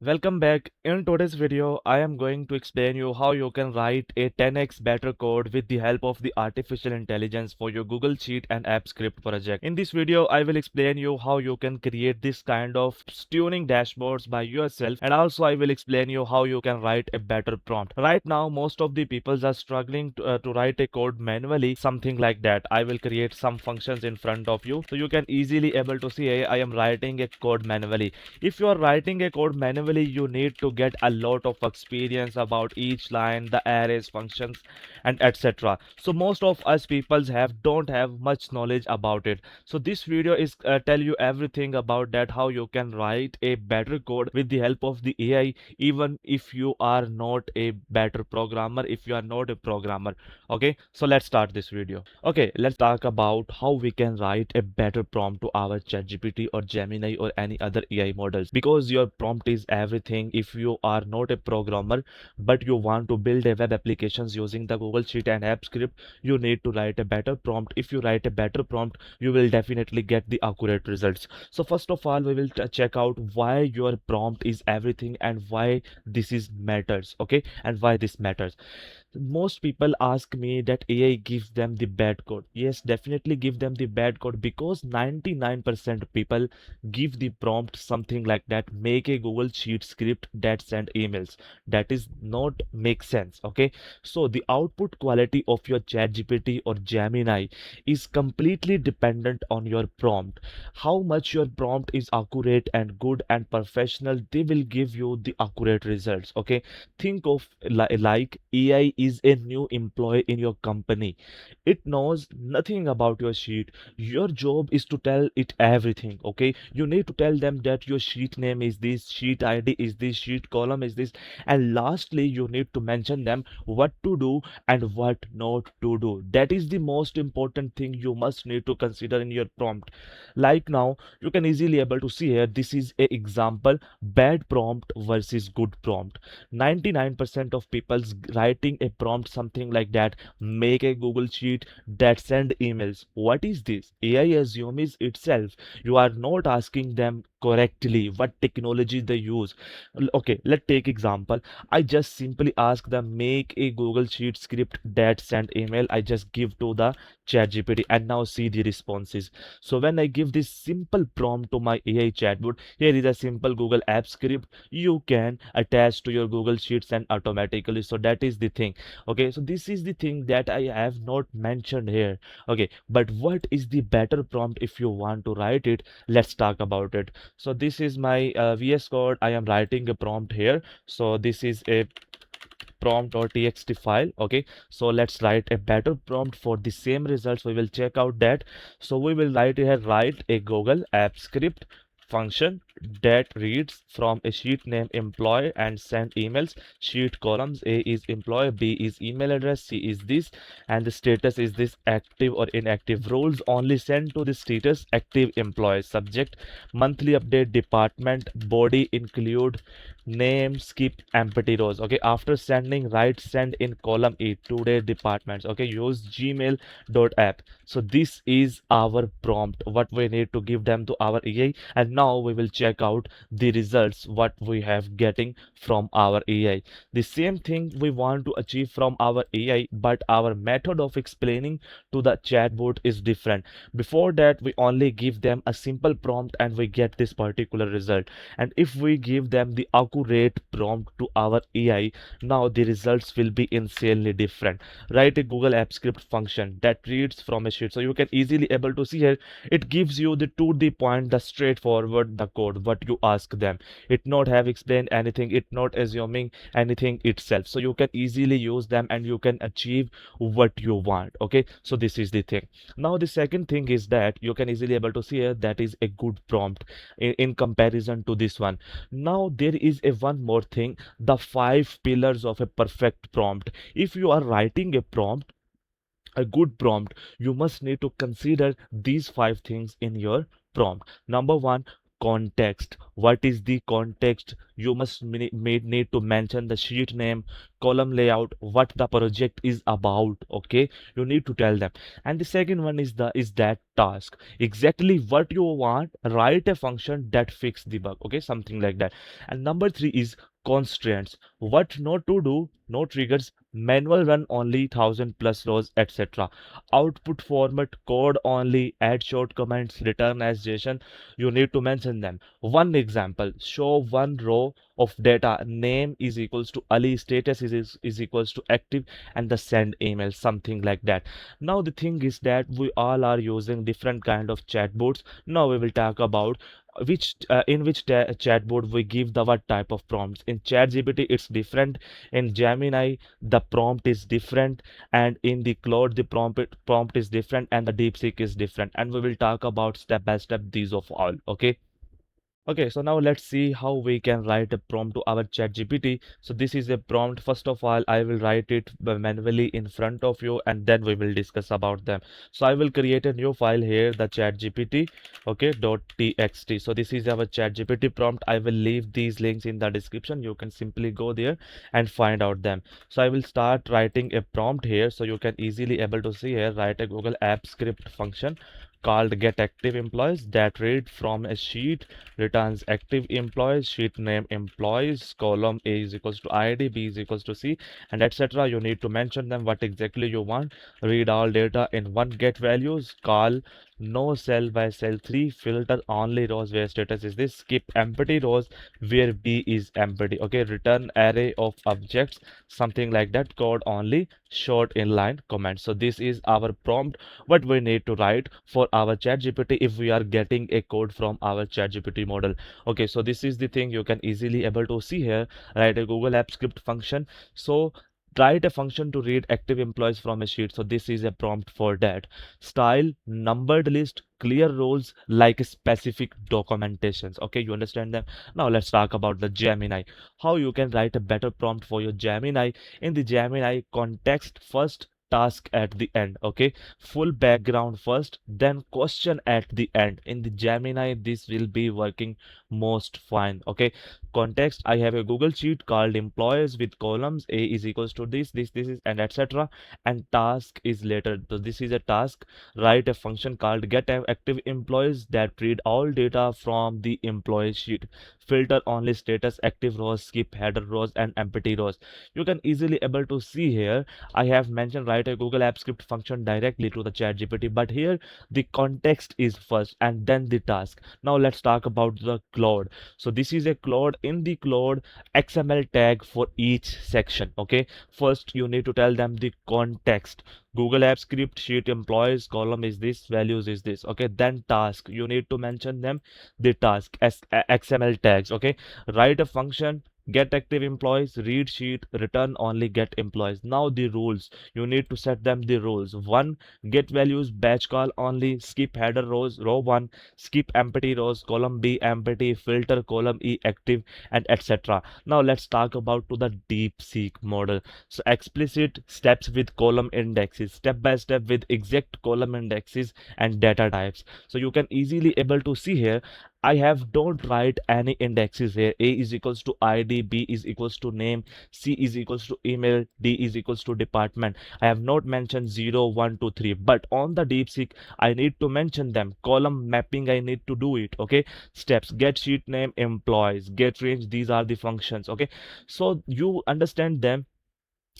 Welcome back. In today's video, I am going to explain you how you can write a 10x better code with the help of the artificial intelligence for your Google Sheet and App Script project. In this video, I will explain you how you can create this kind of stunning dashboards by yourself, and also I will explain you how you can write a better prompt. Right now, most of the people are struggling to write a code manually, something like that. I will create some functions in front of you so you can easily able to see hey, I am writing a code manually. If you are writing a code manually, you need to get a lot of experience about each line, the arrays, functions, and etc. So most of us peoples don't have much knowledge about it. So this video is tell you everything about that, how you can write a better code with the help of the AI, even if you are not a better programmer, if you are not a programmer. Okay, so let's start this video. Okay, let's talk about how we can write a better prompt to our ChatGPT or Gemini or any other AI models, because your prompt is everything. If you are not a programmer but you want to build a web applications using the Google Sheet and App Script, you need to write a better prompt. If you write a better prompt, you will definitely get the accurate results. So first of all, we will check out why your prompt is everything and why this is matters. Okay, and why this matters. Most people ask me that AI gives them the bad code. Yes, definitely give them the bad code, because 99% people give the prompt something like that, make a Google Sheet script that send emails. That is not make sense. Okay, so the output quality of your ChatGPT or Gemini is completely dependent on your prompt. How much your prompt is accurate and good and professional, they will give you the accurate results. Okay, think of like AI is a new employee in your company. It knows nothing about your sheet. Your job is to tell it everything. Okay, you need to tell them that your sheet name is this, sheet ID is this, sheet column is this, and lastly you need to mention them what to do and what not to do. That is the most important thing you must need to consider in your prompt. Like now you can easily able to see here, this is a example, bad prompt versus good prompt. 99% of people writing a prompt something like that, make a Google Sheet that send emails. What is this? AI assumes itself. You are not asking them correctly what technology they use. Okay, let's take example. I just simply ask them make a Google Sheet script that send email. I just give to the ChatGPT and now see the responses. So when I give this simple prompt to my AI chatbot, here is a simple Google app script you can attach to your Google Sheets and automatically. So that is the thing. Okay, so this is the thing that I have not mentioned here. Okay, but what is the better prompt if you want to write it? Let's talk about it. So this is my VS Code. I am writing a prompt here. So this is a prompt.txt file. Okay, so let's write a better prompt for the same results. We will check out that. So we will write here, write a Google app script function that reads from a sheet name employee and send emails. Sheet columns: A is employee, B is email address, C is this, and the status is this, active or inactive. Roles only send to the status active employee. Subject monthly update, department, body include name, skip empty rows. Okay, after sending, write send in column E today departments. Okay, use gmail.app. So this is our prompt what we need to give them to our AI, and now we will check out the results what we have getting from our AI. The same thing we want to achieve from our AI, but our method of explaining to the chatbot is different. Before that, we only give them a simple prompt and we get this particular result. And if we give them the accurate prompt to our AI, now the results will be insanely different. Write a Google app script function that reads from a sheet. So you can easily able to see here, it gives you the to the point, the straightforward the code what you ask them. It not have explained anything, it not assuming anything itself. So you can easily use them and you can achieve what you want. Okay, so this is the thing. Now the second thing is that you can easily able to see here, that is a good prompt in comparison to this one. Now there is a one more thing, the 5 pillars of a perfect prompt. If you are writing a prompt, a good prompt, you must need to consider these 5 things in your prompt. Number one, context. What is the context? You must need to mention the sheet name, column layout, what the project is about. Okay, you need to tell them. And the second one is that task, exactly what you want. Write a function that fix the bug. Okay, something like that. And number three is constraints, what not to do, no triggers, manual run only 1000 plus rows, etc. Output format, code only, add short comments, return as JSON. You need to mention them. One example, show one row of data, name is equals to Ali, status is equals to active, and the send email, something like that. Now the thing is that we all are using different kind of chatbots. Now we will talk about which in which chatbot we give the what type of prompts. In ChatGPT it's different, in Gemini the prompt is different, and in the Claude the prompt is different, and the DeepSeek is different, and we will talk about step by step these of all. Okay. Okay, so now let's see how we can write a prompt to our ChatGPT. So this is a prompt. First of all, I will write it manually in front of you, and then we will discuss about them. So I will create a new file here, the ChatGPT, okay, .txt. So this is our ChatGPT prompt. I will leave these links in the description. You can simply go there and find out them. So I will start writing a prompt here, so you can easily able to see here. Write a Google App script function called get active employees that read from a sheet, returns active employees, sheet name employees, column A is equals to ID, B is equals to C, and etc. You need to mention them what exactly you want. Read all data in one get values, call no cell by cell 3, filter only rows where status is this, skip empty rows where B is empty. Okay, return array of objects, something like that, code only, short inline comment. So this is our prompt what we need to write for our ChatGPT if we are getting a code from our ChatGPT model. Okay, so this is the thing you can easily able to see here. Write a Google App script function. So write a function to read active employees from a sheet. So this is a prompt for that. Style numbered list, clear roles like specific documentations. Okay, you understand them. Now let's talk about the Gemini, how you can write a better prompt for your Gemini. In the Gemini, context first, task at the end. Okay, full background first, then question at the end. In the Gemini this will be working most fine. Okay, context, I have a Google sheet called employees with columns, A is equals to this is, and etc. And task is later. So this is a task. Write a function called get active employees that read all data from the employee sheet, filter only status active rows, skip header rows and empty rows. You can easily able to see here I have mentioned write a Google App script function directly to the ChatGPT, but here the context is first and then the task. Now let's talk about the Claude. So this is a Claude. In the Claude, XML tag for each section. Okay, first you need to tell them the context. Google App script sheet employees column is this, values is this. Okay, then task, you need to mention them the task as XML tags. Okay, write a function get active employees, read sheet, return only get employees. Now the rules, you need to set them the rules. One, get values batch call only, skip header rows, row 1, skip empty rows, column B empty, filter column E active, and etc. Now let's talk about to the DeepSeek model. So explicit steps with column indexes, step by step with exact column indexes and data types. So you can easily able to see here I have don't write any indexes here. A is equals to ID, B is equals to name, C is equals to email, D is equals to department. I have not mentioned 0, 1, 2, 3, but on the DeepSeek I need to mention them. Column mapping I need to do it. Okay, steps, get sheet name employees, get range, these are the functions. Okay, so you understand them.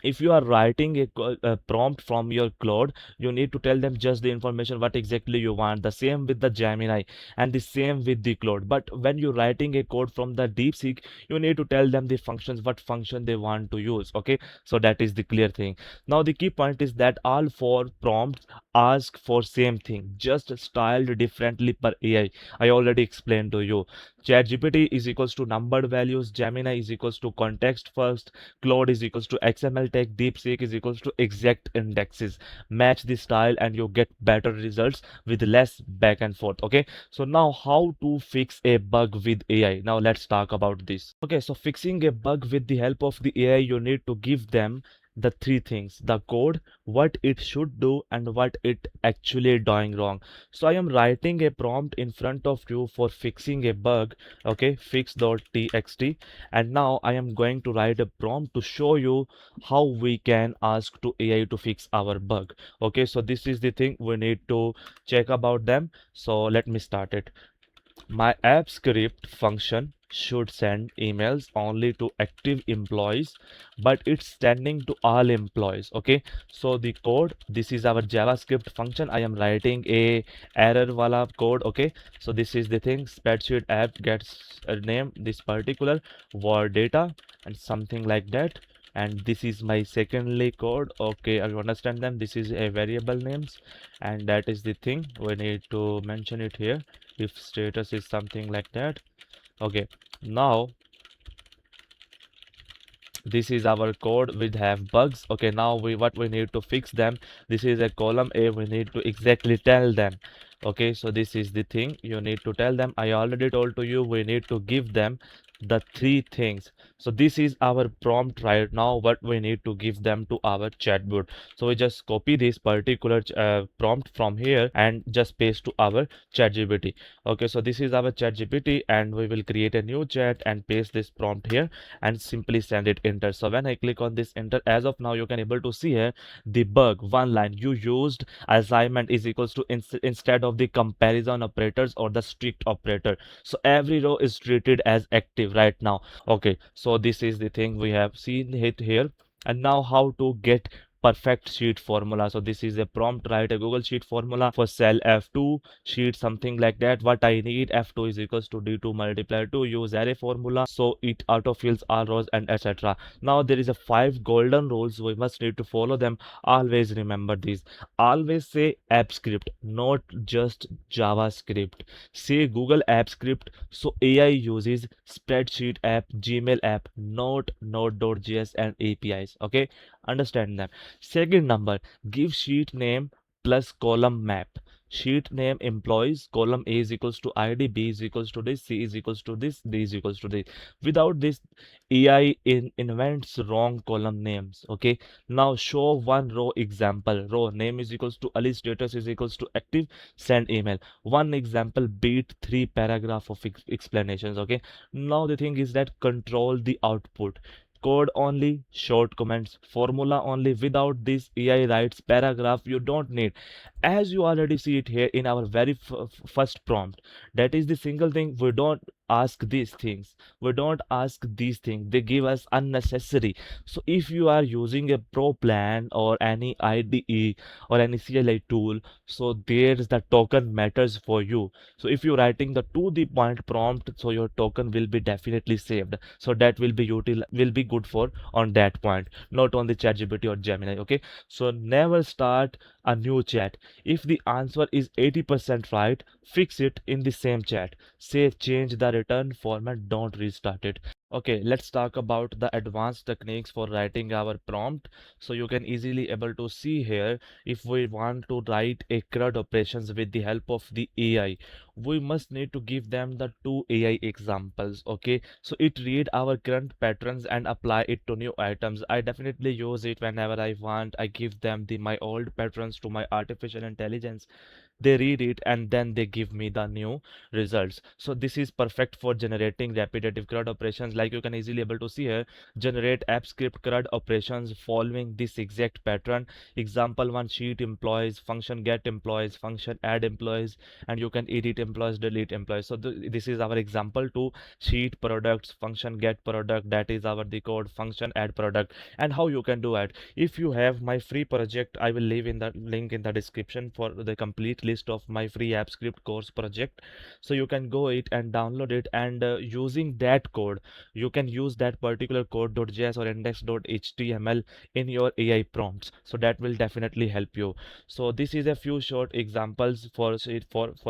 If you are writing a prompt from your Claude, you need to tell them just the information what exactly you want. The same with the Gemini and the same with the Claude. But when you're writing a code from the DeepSeek, you need to tell them the functions, what function they want to use. Okay, so that is the clear thing. Now the key point is that all four prompts ask for same thing, just styled differently per AI. I already explained to you. ChatGPT is equals to numbered values, Gemini is equals to context first, Claude is equals to XML tag, DeepSeek is equals to exact indexes. Match the style and you get better results with less back and forth. Okay, so now how to fix a bug with AI. Now let's talk about this. Okay, so fixing a bug with the help of the AI, you need to give them the three things, the code, what it should do, and what it actually doing wrong. So I am writing a prompt in front of you for fixing a bug, okay, fix.txt, and now I am going to write a prompt to show you how we can ask to AI to fix our bug. Okay, so this is the thing we need to check about them. So let me start it. My app script function should send emails only to active employees, but it's sending to all employees. Okay, so the code, this is our JavaScript function. I am writing a error wala code. Okay, so this is the thing, spreadsheet app gets a name, this particular word data and something like that. And this is my secondly code. Okay, I understand them. This is a variable names, and that is the thing we need to mention it here. If status is something like that. Okay, now this is our code with have bugs. Okay, now we what we need to fix them. This is a column A, we need to exactly tell them. Okay, so this is the thing you need to tell them. I already told to you we need to give them the three things. So this is our prompt right now, what we need to give them to our chatbot. So we just copy this particular prompt from here and just paste to our ChatGPT. Okay, so this is our ChatGPT, and we will create a new chat and paste this prompt here and simply send it enter. So when I click on this enter, as of now you can able to see here the bug one line, you used assignment is equals to instead of the comparison operators or the strict operator. So every row is treated as active right now. Okay, so this is the thing we have seen it here. And now how to get perfect sheet formula. So this is a prompt, write a Google sheet formula for cell F2 sheet, something like that. What I need, F2 is equals to D2 multiply 2, use array formula so it autofills all rows and etc. Now there is a 5 golden rules we must need to follow them. Always remember these. Always say app script, not just JavaScript. Say Google app script, so AI uses spreadsheet app, Gmail app, not node.js and APIs. Okay, understand them. Second number, give sheet name plus column map. Sheet name employees, column A is equals to ID, B is equals to this, C is equals to this, D is equals to this. Without this, AI invents wrong column names. Okay, now show one row example. Row name is equals to Ali, status is equals to active, send email. One example beat 3 paragraph of explanations. Okay, now the thing is that control the output. Code only, short comments, formula only. Without this, AI writes paragraph you don't need. As you already see it here in our very first prompt, that is the single thing. We don't ask these things, we don't ask these things, they give us unnecessary. So if you are using a pro plan or any IDE or any CLI tool, so there's the token matters for you. So if you're writing the to the point prompt, so your token will be definitely saved. So that will be will be good for on that point, not on the ChatGPT or Gemini. Okay, so never start a new chat if the answer is 80% right. Fix it in the same chat. Say change the return format, don't restart it. Okay, let's talk about the advanced techniques for writing our prompt. So you can easily able to see here, if we want to write a CRUD operations with the help of the AI, we must need to give them the two AI examples. Okay, so it read our current patterns and apply it to new items. I definitely use it whenever I want. I give them the my old patterns to my artificial intelligence, they read it and then they give me the new results. So this is perfect for generating repetitive CRUD operations. Like you can easily able to see here, generate app script CRUD operations following this exact pattern. Example one, sheet employees, function get employees, function add employees, and you can edit employees, delete employees. So this is our example to sheet products, function get product, that is our the code, function add product. And how you can do it, if you have my free project, I will leave in the link in the description for the complete list of my free app script course project. So you can go it and download it, and using that code you can use that particular code.js or index.html in your AI prompts. So that will definitely help you. So this is a few short examples for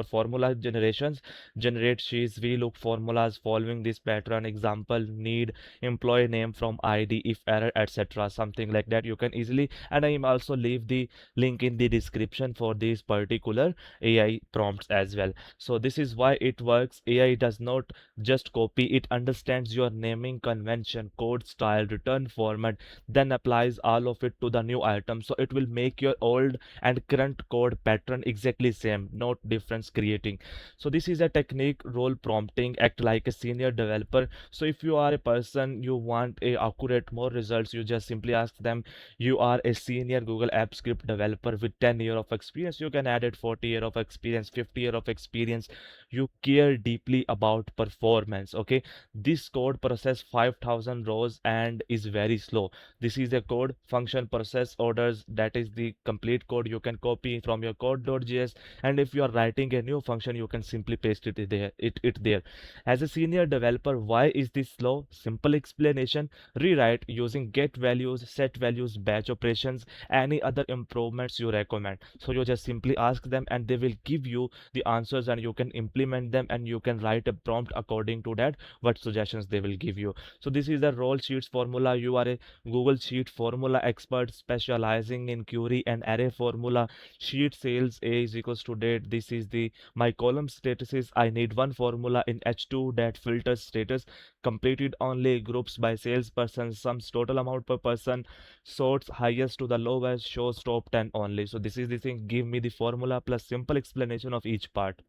formula generations. Generate sheets, we look formulas following this pattern. Example, need employee name from ID if error, etc., something like that. You can easily, and I am also leave the link in the description for this particular other AI prompts as well. So this is why it works. AI does not just copy, it understands your naming convention, code style, return format, then applies all of it to the new item. So it will make your old and current code pattern exactly same, not difference creating. So this is a technique. Role prompting act like a senior developer. So if you are a person you want a accurate more results, you just simply ask them, you are a senior Google app script developer with 10 year of experience, you can add it 40 year of experience, 50 year of experience, you care deeply about performance. Okay, this code process 5000 rows and is very slow. This is a code function process orders, that is the complete code you can copy from your code.js, and if you are writing a new function you can simply paste it there. As a senior developer, why is this slow? Simple explanation: rewrite using get values, set values, batch operations, any other improvements you recommend. So you just simply ask them and they will give you the answers and you can implement them, and you can write a prompt according to that what suggestions they will give you. So this is the role sheets formula. You are a Google Sheet formula expert specializing in query and array formula. Sheet sales A is equals to date. This is the my column status is I need one formula in H2 that filters status completed only, groups by salesperson, sums total amount per person, sorts highest to the lowest, shows top 10 only. So this is the thing. Give me the formula plus simple explanation of each part.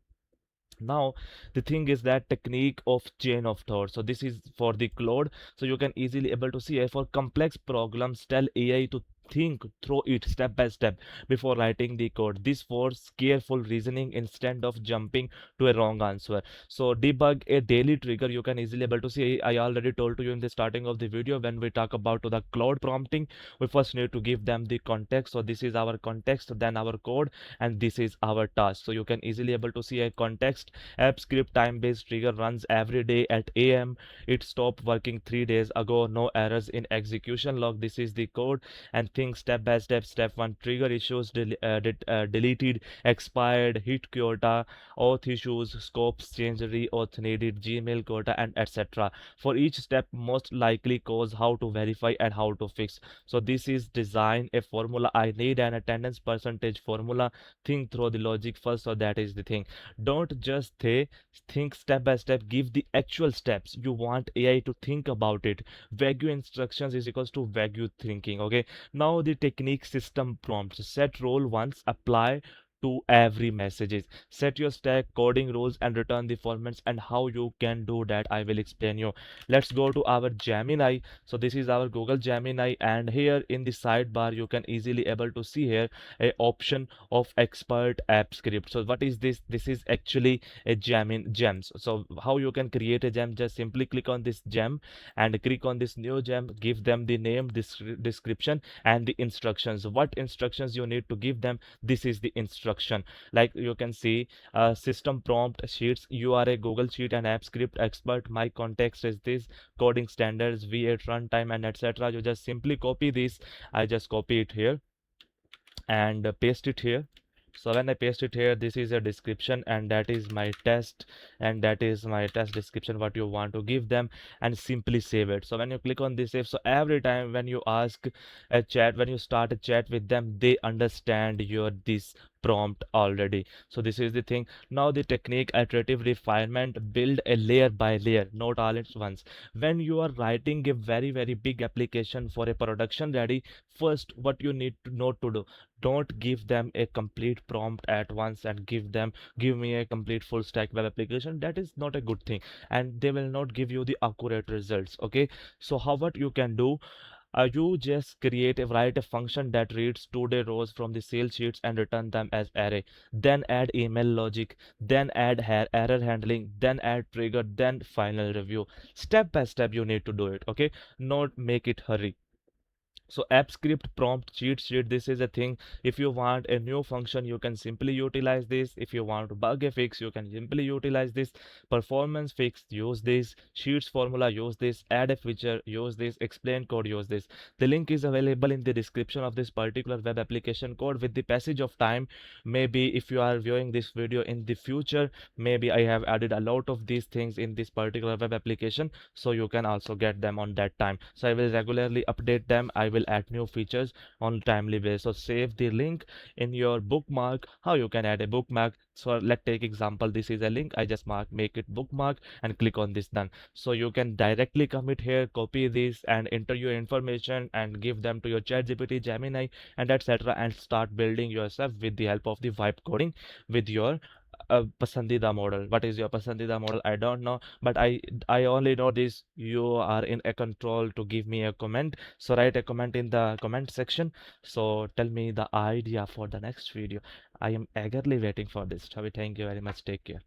Now the thing is that technique of chain of thought. So this is for the Claude. So you can easily able to see for complex problems tell AI to think through it step by step before writing the code. This forces careful reasoning instead of jumping to a wrong answer. So debug a daily trigger. You can easily able to see, I already told to you in the starting of the video, when we talk about to the Claude prompting, we first need to give them the context. So this is our context, then our code, and this is our task. So you can easily able to see a context. App script time-based trigger runs every day at AM. It stopped working 3 days ago. No errors in execution log. This is the code, and things step by step. Step 1: trigger issues deleted, expired, hit quota, auth issues, scopes change, re-auth needed, Gmail quota, and etc. For each step, most likely cause, how to verify, and how to fix. So this is design a formula. I need an attendance percentage formula. Think through the logic first. So that is the thing. Don't just think step by step, give the actual steps. You want AI to think about it. Vague instructions is equals to vague thinking. Okay, now the technique system prompts. Set role once, apply to every messages. Set your stack coding rules and return the formats, and how you can do that I will explain you. Let's go to our Gemini. So this is our Google Gemini, and here in the sidebar you can easily able to see here a option of expert app script. So what is this? This is actually a gems. So how you can create a gem? Just simply click on this gem and click on this new gem, give them the name, description, and the instructions. What instructions you need to give them? This is the instruction. Like you can see, system prompt sheets. You are a Google Sheet and app script expert. My context is this, coding standards, V8 runtime, and etc. You just simply copy this. I just copy it here and paste it here. So when I paste it here, this is a description, and that is my test, and that is my test description what you want to give them, and simply save it. So when you click on this save, so every time when you ask a chat, when you start a chat with them, they understand your this prompt already. So this is the thing. Now the technique iterative refinement, build a layer by layer, not all at once. When you are writing a very big application for a production ready, first what you need to know to do, don't give them a complete prompt at once and give me a complete full stack web application. That is not a good thing, and they will not give you the accurate results. Okay, so how what you can do, you just write a function that reads 2-day rows from the sales sheets and return them as array, then add email logic, then add error handling, then add trigger, then final review. Step by step you need to do it. Okay, not make it hurry. So app script prompt cheat sheet, this is a thing. If you want a new function, you can simply utilize this. If you want to bug a fix, you can simply utilize this. Performance fix, use this. Sheets formula, use this. Add a feature, use this. Explain code, use this. The link is available in the description of this particular web application code. With the passage of time, maybe if you are viewing this video in the future, maybe I have added a lot of these things in this particular web application, so you can also get them on that time. So I will regularly update them. I will will add new features on timely basis. So save the link in your bookmark. How you can add a bookmark? So let's take example. This is a link. I just make it bookmark and click on this done. So you can directly commit here, copy this and enter your information and give them to your ChatGPT, Gemini and etc. and start building yourself with the help of the vibe coding with your pasandida model. What is your pasandida model? I don't know, but I only know this. You are in a control to give me a comment. So write a comment in the comment section. So tell me the idea for the next video. I am eagerly waiting for this. Chavi, thank you very much. Take care.